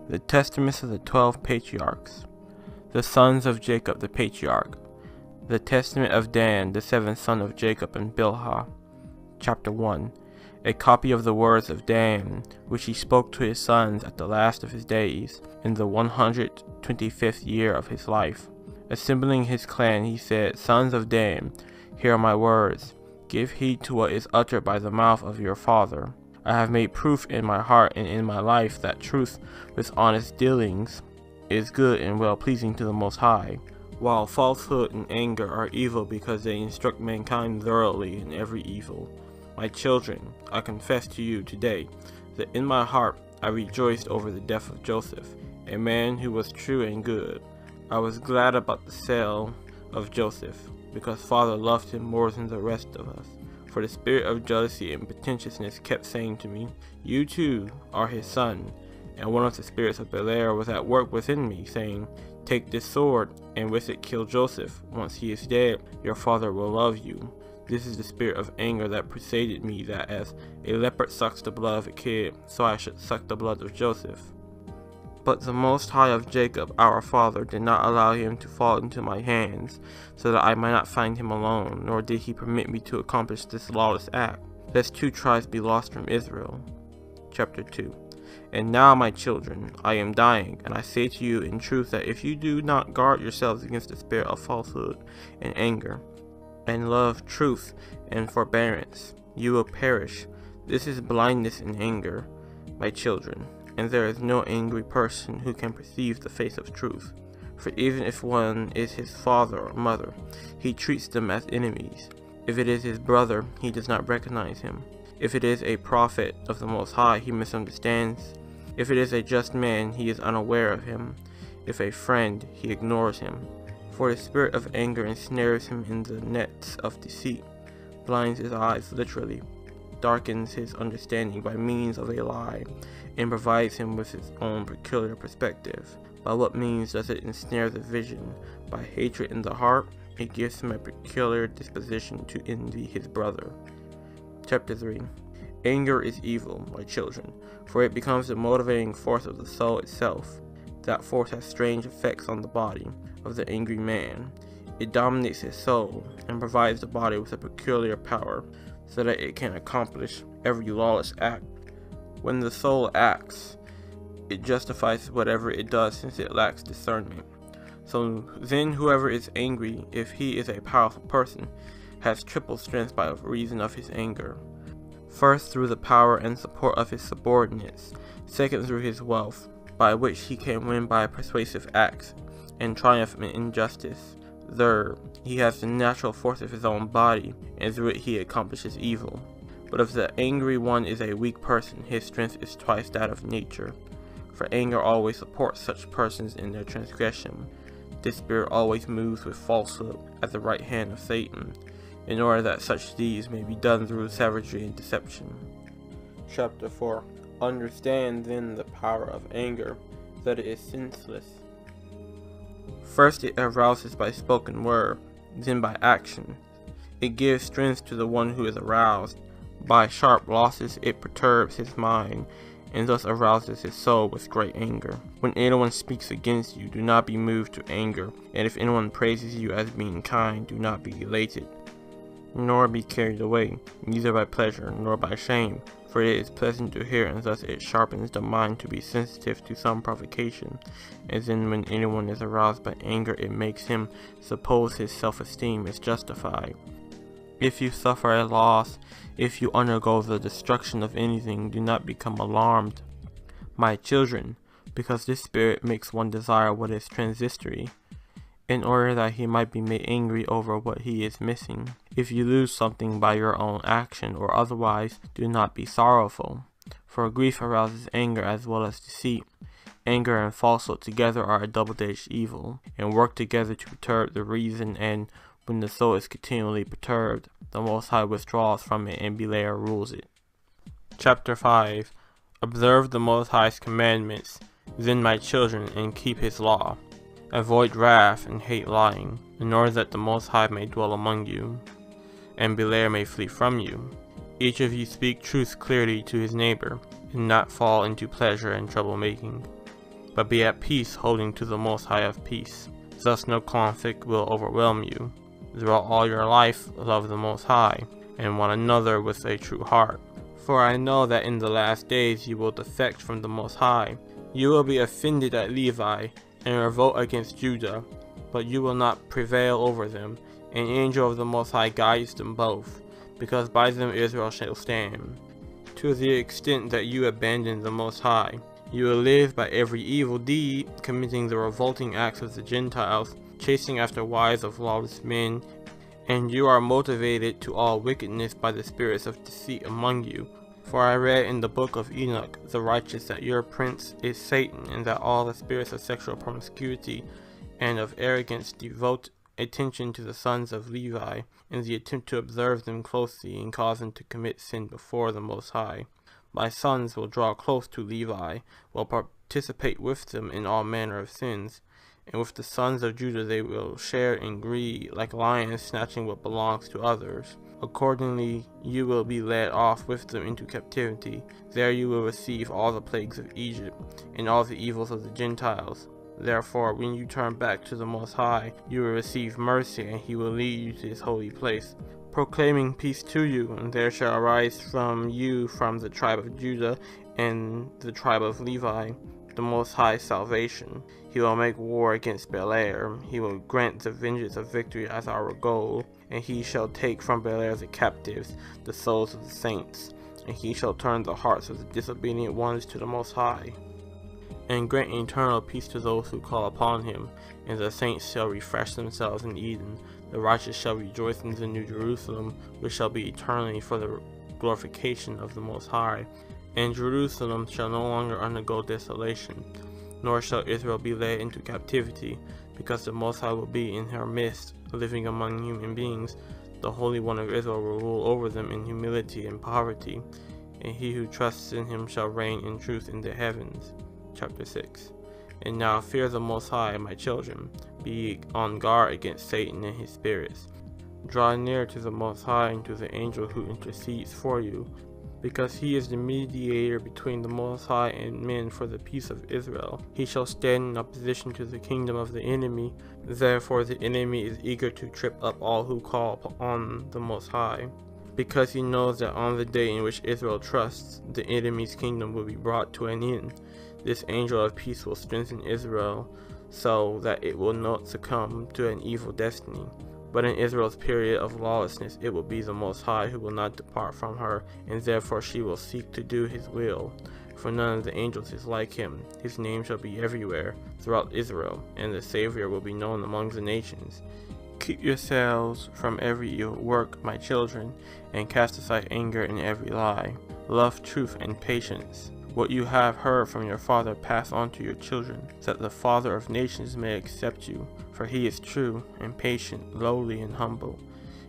The Testaments of the 12 Patriarchs. The sons of Jacob the Patriarch. The Testament of Dan, the seventh son of Jacob and Bilhah. Chapter 1. A copy of the words of Dan, which he spoke to his sons at the last of his days, in the 125th year of his life. Assembling his clan, he said, Sons of Dan, hear my words. Give heed to what is uttered by the mouth of your father. I have made proof in my heart and in my life that truth with honest dealings is good and well-pleasing to the Most High, while falsehood and anger are evil because they instruct mankind thoroughly in every evil. My children, I confess to you today that in my heart I rejoiced over the death of Joseph, a man who was true and good. I was glad about the sale of Joseph, because Father loved him more than the rest of us. For the spirit of jealousy and pretentiousness kept saying to me, You too are his son. And one of the spirits of Belair was at work within me, saying, Take this sword, and with it kill Joseph. Once he is dead, your father will love you. This is the spirit of anger that preceded me, that as a leopard sucks the blood of a kid, so I should suck the blood of Joseph. But the Most High of Jacob, our father, did not allow him to fall into my hands, so that I might not find him alone, nor did he permit me to accomplish this lawless act, lest 2 tribes be lost from Israel. Chapter 2. And now, my children, I am dying, and I say to you in truth that if you do not guard yourselves against the spirit of falsehood and anger, and love truth and forbearance, you will perish. This is blindness and anger, my children, and there is no angry person who can perceive the face of truth. For even if one is his father or mother, he treats them as enemies. If it is his brother, he does not recognize him. If it is a prophet of the Most High, he misunderstands. If it is a just man, he is unaware of him. If a friend, he ignores him. For the spirit of anger ensnares him in the nets of deceit, blinds his eyes literally, darkens his understanding by means of a lie, and provides him with his own peculiar perspective. By what means does it ensnare the vision? By hatred in the heart, it gives him a peculiar disposition to envy his brother. Chapter 3. Anger is evil, my children, for it becomes the motivating force of the soul itself. That force has strange effects on the body of the angry man. It dominates his soul and provides the body with a peculiar power, so that it can accomplish every lawless act. When the soul acts, it justifies whatever it does since it lacks discernment. So then whoever is angry, if he is a powerful person, has triple strength by reason of his anger. First, through the power and support of his subordinates. Second, through his wealth, by which he can win by persuasive acts and triumph in injustice. Third, he has the natural force of his own body, and through it he accomplishes evil. But if the angry one is a weak person, his strength is twice that of nature. For anger always supports such persons in their transgression. This spirit always moves with falsehood at the right hand of Satan, in order that such deeds may be done through savagery and deception. Chapter 4. Understand then the power of anger, that it is senseless. First it arouses by spoken word, then by action. It gives strength to the one who is aroused. By sharp losses it perturbs his mind, and thus arouses his soul with great anger. When anyone speaks against you, do not be moved to anger, and if anyone praises you as being kind, do not be elated, nor be carried away, neither by pleasure, nor by shame, for it is pleasant to hear, and thus it sharpens the mind to be sensitive to some provocation. And then when anyone is aroused by anger, it makes him suppose his self-esteem is justified. If you suffer a loss, if you undergo the destruction of anything, do not become alarmed, my children, because this spirit makes one desire what is transitory, in order that he might be made angry over what he is missing. If you lose something by your own action or otherwise, do not be sorrowful, for grief arouses anger as well as deceit. Anger and falsehood together are a double-edged evil, and work together to perturb the reason, and when the soul is continually perturbed, the Most High withdraws from it and Belair rules it. Chapter 5. Observe the Most High's commandments, then my children, and keep his law. Avoid wrath and hate lying, in order that the Most High may dwell among you, and Belair may flee from you. Each of you speak truth clearly to his neighbor, and not fall into pleasure and troublemaking. but be at peace, holding to the Most High of peace. Thus no conflict will overwhelm you. Throughout all your life, love the Most High, and one another with a true heart. For I know that in the last days you will defect from the Most High. You will be offended at Levi, and revolt against Judah, but you will not prevail over them. An angel of the Most High guides them both, because by them Israel shall stand. To the extent that you abandon the Most High, you will live by every evil deed, committing the revolting acts of the Gentiles, chasing after wives of lawless men, and you are motivated to all wickedness by the spirits of deceit among you. For I read in the book of Enoch the righteous that your prince is Satan, and that all the spirits of sexual promiscuity and of arrogance devote attention to the sons of Levi, in the attempt to observe them closely and cause them to commit sin before the Most High. My sons will draw close to Levi, will participate with them in all manner of sins, and with the sons of Judah they will share in greed, like lions snatching what belongs to others. Accordingly, you will be led off with them into captivity. There you will receive all the plagues of Egypt, and all the evils of the Gentiles. Therefore, when you turn back to the Most High, you will receive mercy, and he will lead you to his holy place, proclaiming peace to you. And there shall arise from you, from the tribe of Judah and the tribe of Levi, the Most High salvation. He will make war against Belair. He will grant the vengeance of victory as our goal, and he shall take from Belair the captives, the souls of the saints, and he shall turn the hearts of the disobedient ones to the Most High, and grant eternal peace to those who call upon him. And the saints shall refresh themselves in Eden. The righteous shall rejoice in the New Jerusalem, which shall be eternally for the glorification of the Most High. And Jerusalem shall no longer undergo desolation, nor shall Israel be led into captivity, because the Most High will be in her midst, living among human beings. The Holy One of Israel will rule over them in humility and poverty, and he who trusts in him shall reign in truth in the heavens. Chapter 6. And now fear the Most High, my children. Be on guard against Satan and his spirits. Draw near to the Most High and to the angel who intercedes for you, because he is the mediator between the Most High and men for the peace of Israel. He shall stand in opposition to the kingdom of the enemy. Therefore the enemy is eager to trip up all who call on the Most High, because he knows that on the day in which Israel trusts, the enemy's kingdom will be brought to an end. This angel of peace will strengthen Israel, so that it will not succumb to an evil destiny. But in Israel's period of lawlessness, it will be the Most High who will not depart from her, and therefore she will seek to do his will. For none of the angels is like him. His name shall be everywhere throughout Israel, and the Savior will be known among the nations. Keep yourselves from every evil work, my children, and cast aside anger and every lie. Love truth and patience. What you have heard from your father pass on to your children, so that the Father of nations may accept you. For he is true and patient, lowly and humble,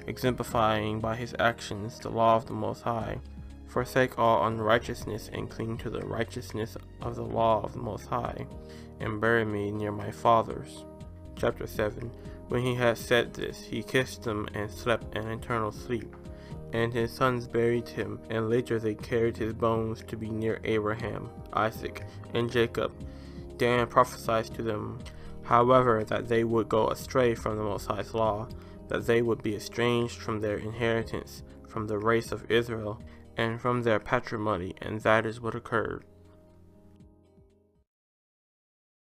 exemplifying by his actions the law of the Most High. Forsake all unrighteousness and cling to the righteousness of the law of the Most High, and bury me near my fathers. Chapter 7. When he had said this, he kissed them and slept an eternal sleep. And his sons buried him, and later they carried his bones to be near Abraham, Isaac, and Jacob. Dan prophesied to them, however, that they would go astray from the Most High's law, that they would be estranged from their inheritance, from the race of Israel, and from their patrimony, and that is what occurred.